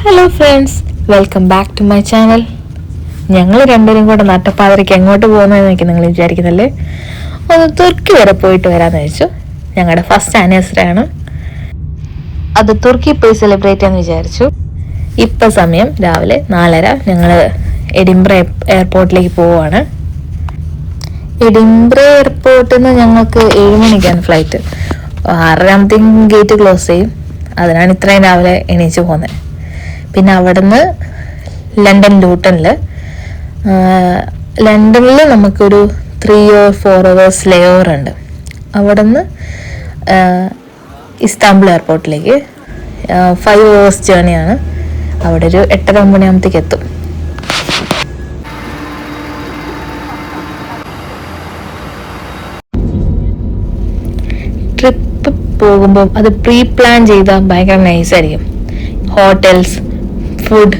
Hello friends, welcome back to my channel. ഞങ്ങൾ രണ്ടുപേരും കൂടെ നട്ടപ്പാതിരയ്ക്ക് എങ്ങോട്ട് പോകുന്നതെന്നൊക്കെ നിങ്ങൾ വിചാരിക്കുന്നല്ലേ. ഒന്ന് തുർക്കി വരെ പോയിട്ട് വരാമെന്ന് വെച്ചു. ഞങ്ങളുടെ ഫസ്റ്റ് ആനിവേഴ്സറി ആണ്, അത് തുർക്കി പോയി സെലിബ്രേറ്റ് ചെയ്യാമെന്ന് വിചാരിച്ചു. ഇപ്പം സമയം രാവിലെ 4:30. ഞങ്ങൾ എഡിംബ്ര എയർപോർട്ടിലേക്ക് പോവുകയാണ്. എഡിംബ്ര എയർപോർട്ടിൽ നിന്ന് ഞങ്ങൾക്ക് 7 മണിക്കാണ് ഫ്ലൈറ്റ്. 6:30 ഗേറ്റ് ക്ലോസ് ചെയ്യും. അതിനാണ് ഇത്രയും രാവിലെ എണീച്ച് പോകുന്നത്. പിന്നെ അവിടുന്ന് ലണ്ടനിൽ നമുക്കൊരു 3 or 4 hours ലേ ഓവർ ഉണ്ട്. അവിടുന്ന് ഇസ്താംബുൾ എയർപോർട്ടിലേക്ക് 5 hours ജേണിയാണ്. അവിടെ ഒരു 8:30-9 മണിയാകുമ്പോഴത്തേക്ക് എത്തും. ട്രിപ്പ് പോകുമ്പോൾ അത് പ്രീ പ്ലാൻ ചെയ്താൽ ഭയങ്കര നൈസായിരിക്കും. ഹോട്ടൽസ്, ഫുഡ്,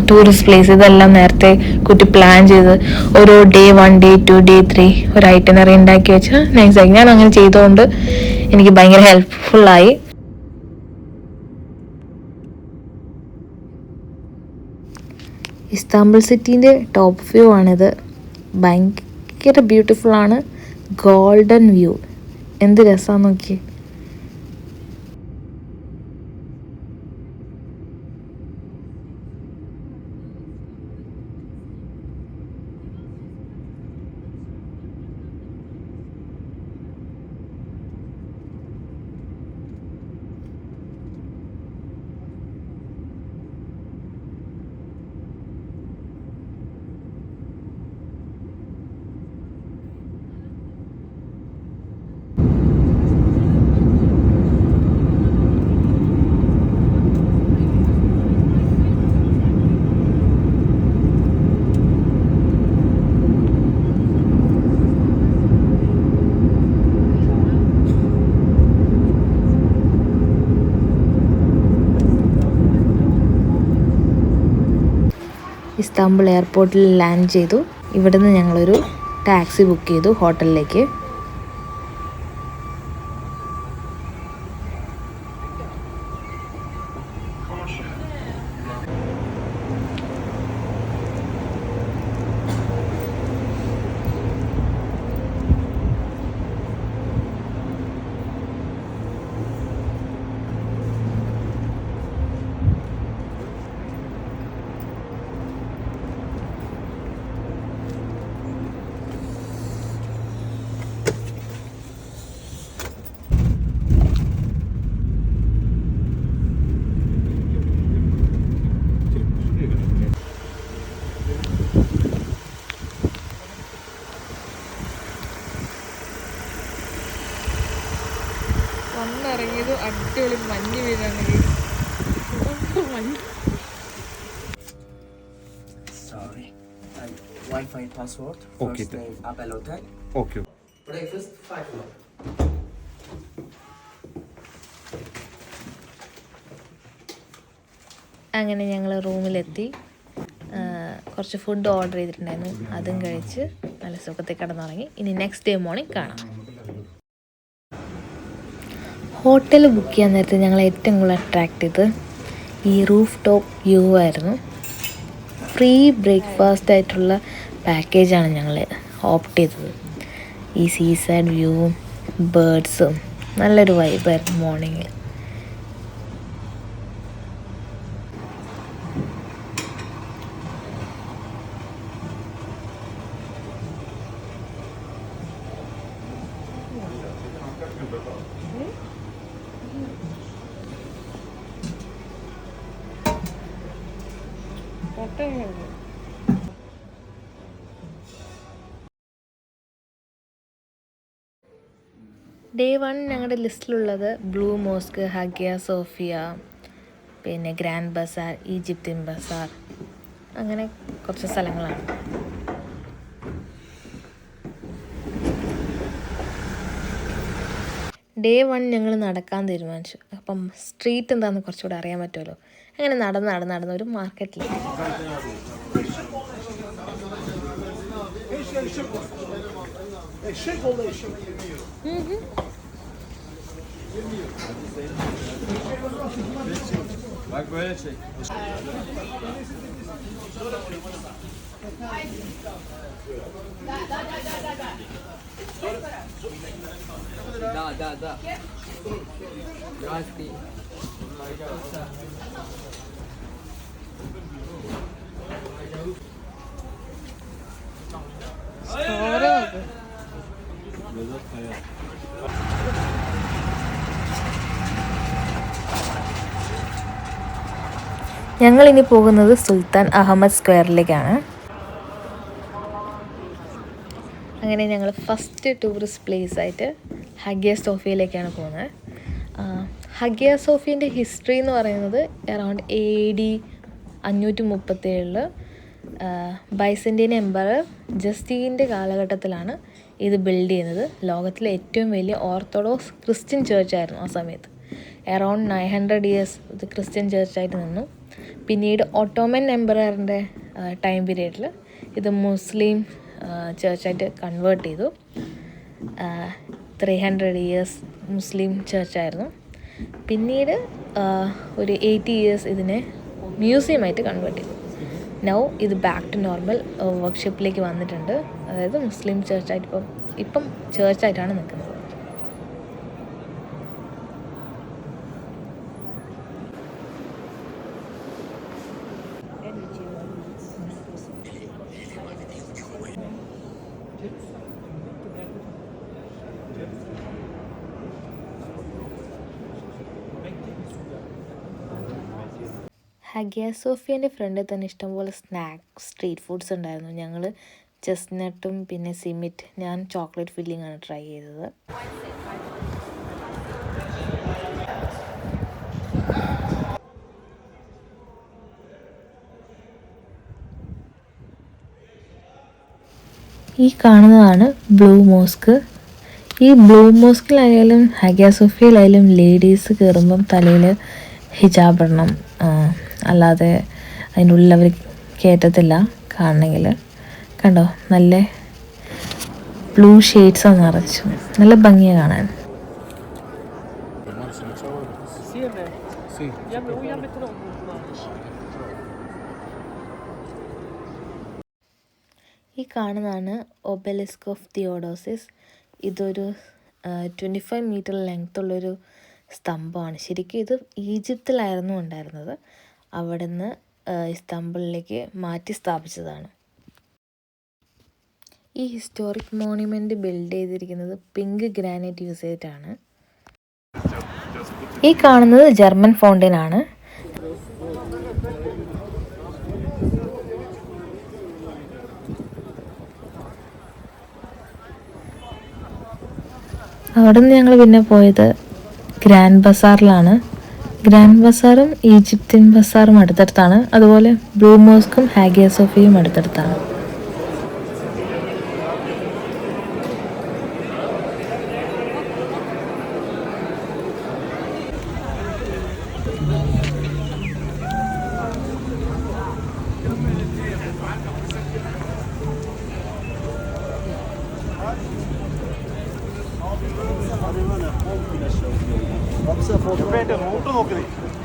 ടൂറിസ്റ്റ് പ്ലേസ് ഇതെല്ലാം നേരത്തെ കുട്ടി പ്ലാൻ ചെയ്ത് ഓരോ ഡേ 1, ഡേ 2, ഡേ 3 ഒരു ഐറ്റിനറി ഉണ്ടാക്കി വെച്ചാൽ നൈസായി. ഞാൻ അങ്ങനെ ചെയ്തുകൊണ്ട് എനിക്ക് ഭയങ്കര ഹെൽപ്ഫുള്ളായി. ഇസ്താംബുൾ സിറ്റീൻ്റെ ടോപ്പ് വ്യൂ ആണിത്. ഭയങ്കര ബ്യൂട്ടിഫുള്ളാണ്. ഗോൾഡൻ വ്യൂ, എന്ത് രസമാണെന്ന് നോക്കിയേ. ഇസ്താംബുൾ എയർപോർട്ടിൽ ലാൻഡ് ചെയ്തു. ഇവിടുന്ന് ഞങ്ങളൊരു ടാക്സി ബുക്ക് ചെയ്തു ഹോട്ടലിലേക്ക്. വന്നിറങ്ങിയത് അടിപൊളി മഞ്ഞ് വീഴാണെങ്കിൽ Wi-Fi password. Okay. First name Abel Hotel. Okay. Breakfast 5 o'clock. അങ്ങനെ ഞങ്ങൾ റൂമിലെത്തി. കുറച്ച് ഫുഡ് ഓർഡർ ചെയ്തിട്ടുണ്ടായിരുന്നു, അതും കഴിച്ച് നല്ല സുഖത്തിൽ കിടന്നുറങ്ങി. ഇനി നെക്സ്റ്റ് ഡേ മോർണിംഗ് കാണാം. ഹോട്ടൽ ബുക്ക് ചെയ്യാൻ നേരത്തെ ഞങ്ങൾ ഏറ്റവും കൂടുതൽ അട്രാക്ട് ചെയ്ത് ഈ റൂഫ് ടോപ്പ് വ്യൂ ആയിരുന്നു. ഫ്രീ ബ്രേക്ക്ഫാസ്റ്റ് ആയിട്ടുള്ള പാക്കേജാണ് ഞങ്ങൾ ഓപ്റ്റ് ചെയ്തത്. ഈ സീസൈഡ് വ്യൂവും ബേർഡ്സും നല്ലൊരു വൈബായിരുന്നു മോർണിംഗിൽ. ഡേ 1 ഞങ്ങളുടെ ലിസ്റ്റിലുള്ളത് ബ്ലൂ മോസ്ക്, ഹഗിയ സോഫിയ, പിന്നെ ഗ്രാൻഡ് ബസാർ, ഈജിപ്ഷ്യൻ ബസാർ, അങ്ങനെ കുറച്ച് സ്ഥലങ്ങളാണ്. ഡേ 1 ഞങ്ങൾ നടക്കാൻ തീരുമാനിച്ചു. അപ്പം സ്ട്രീറ്റ് എന്താണെന്ന് കുറച്ചുകൂടെ അറിയാൻ പറ്റുമല്ലോ. അങ്ങനെ നടന്ന് ഒരു മാർക്കറ്റിൽ Bak böyle çek. Da. Rasti. Vedat Kaya. ഞങ്ങളിനി പോകുന്നത് സുൽത്താൻ അഹമ്മദ് സ്ക്വയറിലേക്കാണ്. അങ്ങനെ ഞങ്ങൾ ഫസ്റ്റ് ടൂറിസ്റ്റ് പ്ലേസ് ആയിട്ട് ഹഗിയ സോഫിയയിലേക്കാണ് പോകുന്നത്. ഹഗിയ സോഫിയൻ്റെ ഹിസ്റ്ററി എന്ന് പറയുന്നത് അറൗണ്ട് AD 537 ബൈസന്റൈൻ എംപറർ ജസ്റ്റീൻ്റെ കാലഘട്ടത്തിലാണ് ഇത് ബിൽഡ് ചെയ്യുന്നത്. ലോകത്തിലെ ഏറ്റവും വലിയ ഓർത്തഡോക്സ് ക്രിസ്ത്യൻ ചേർച്ചായിരുന്നു ആ സമയത്ത്. അറൗണ്ട് 900 years ഇത് ക്രിസ്ത്യൻ ചേർച്ചായിട്ട് നിന്നു. പിന്നീട് ഒട്ടോമൻ എംപററിൻ്റെ ടൈം പീരീഡിൽ ഇത് മുസ്ലിം ചേർച്ചായിട്ട് കൺവേർട്ട് ചെയ്തു. 300 years മുസ്ലിം ചേർച്ചായിരുന്നു. പിന്നീട് ഒരു 80 years ഇതിനെ മ്യൂസിയമായിട്ട് കൺവേർട്ട് ചെയ്തു. നൗ ഇത് ബാക്ക് ടു നോർമൽ വർക്ക്ഷോപ്പിലേക്ക് വന്നിട്ടുണ്ട്. അതായത് മുസ്ലിം ചേർച്ചായിട്ട് ഇപ്പം ചേർച്ചായിട്ടാണ് നിൽക്കുന്നത്. ഹഗിയ സോഫിയൻ്റെ ഫ്രണ്ടിൽ തന്നെ ഇഷ്ടംപോലെ സ്ട്രീറ്റ് ഫുഡ്സ് ഉണ്ടായിരുന്നു. ഞങ്ങൾ ചെസ്നട്ടും പിന്നെ സിമിറ്റ്, ഞാൻ ചോക്ലേറ്റ് ഫില്ലിംഗ് ആണ് ട്രൈ ചെയ്തത്. ഈ കാണുന്നതാണ് ബ്ലൂ മോസ്ക്. ഈ ബ്ലൂ മോസ്കിലായാലും ഹഗിയ സോഫിയയിലായാലും ലേഡീസ് കയറുമ്പം തലയിൽ ഹിജാബ് ഇടണം, അല്ലാതെ അതിൻ്റെ ഉള്ളിൽ അവർ കയറ്റത്തില്ല. കാണണമെങ്കിൽ കണ്ടോ, നല്ല ബ്ലൂ ഷെയ്ഡ്സ് നിറച്ചു, നല്ല ഭംഗിയാണ് കാണാൻ. ഈ കാണുന്നതാണ് ഒബെലിസ്ക് ഓഫ് തിയോഡോസിസ്. ഇതൊരു 25 meter ലെങ്ത്തുള്ളൊരു സ്തംഭമാണ്. ശരിക്കും ഇത് ഈജിപ്തിലായിരുന്നു ഉണ്ടായിരുന്നത്. അവിടെ നിന്ന് ഇസ്താംബുളിലേക്ക് മാറ്റി സ്ഥാപിച്ചതാണ്. ഈ ഹിസ്റ്റോറിക് മോണ്യുമെൻ്റ് ബിൽഡ് ചെയ്തിരിക്കുന്നത് പിങ്ക് ഗ്രാനൈറ്റ് യൂസ് ചെയ്തിട്ടാണ്. ഈ കാണുന്നത് ജർമ്മൻ ഫൗണ്ടൻ ആണ്. അവിടെ നിന്ന് ഞങ്ങൾ പിന്നെ പോയത് ഗ്രാൻഡ് ബസാറിലാണ്. ഗ്രാൻഡ് ബസാറും ഈജിപ്ഷ്യൻ ബസാറും അടുത്തടുത്താണ്. അതുപോലെ ബ്ലൂ മോസ്കും ഹാഗിയ സോഫിയയും അടുത്തടുത്താണ്.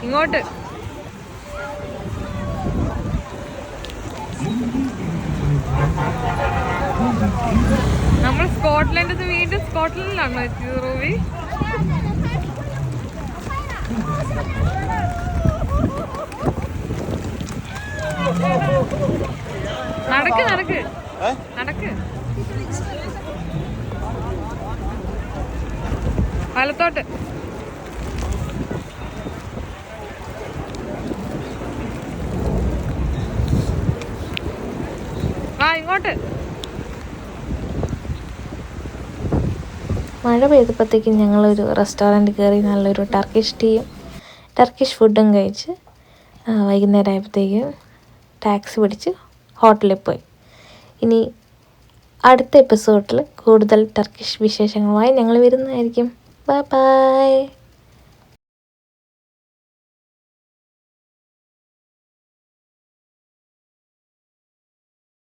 ഇങ്ങോട്ട് നമ്മൾ സ്കോട്ട്ലൻഡ് വീണ്ടും സ്കോട്ട്ലൻഡിലാണോ എത്തിയത് റൂബി? നടക്ക് നടക്ക് നടക്ക്, വലത്തോട്ട്. ഇങ്ങോട്ട്. മഴ പെയ്തപ്പോഴത്തേക്കും ഞങ്ങളൊരു റെസ്റ്റോറൻറ്റ് കയറി നല്ലൊരു ടർക്കിഷ് ഫുഡും കഴിച്ച് വൈകുന്നേരം ആയപ്പോഴത്തേക്കും ടാക്സി പിടിച്ച് ഹോട്ടലിൽ പോയി. ഇനി അടുത്ത എപ്പിസോഡിൽ കൂടുതൽ ടർക്കിഷ് വിശേഷങ്ങളുമായി ഞങ്ങൾ വരുന്നതായിരിക്കും. Bye bye.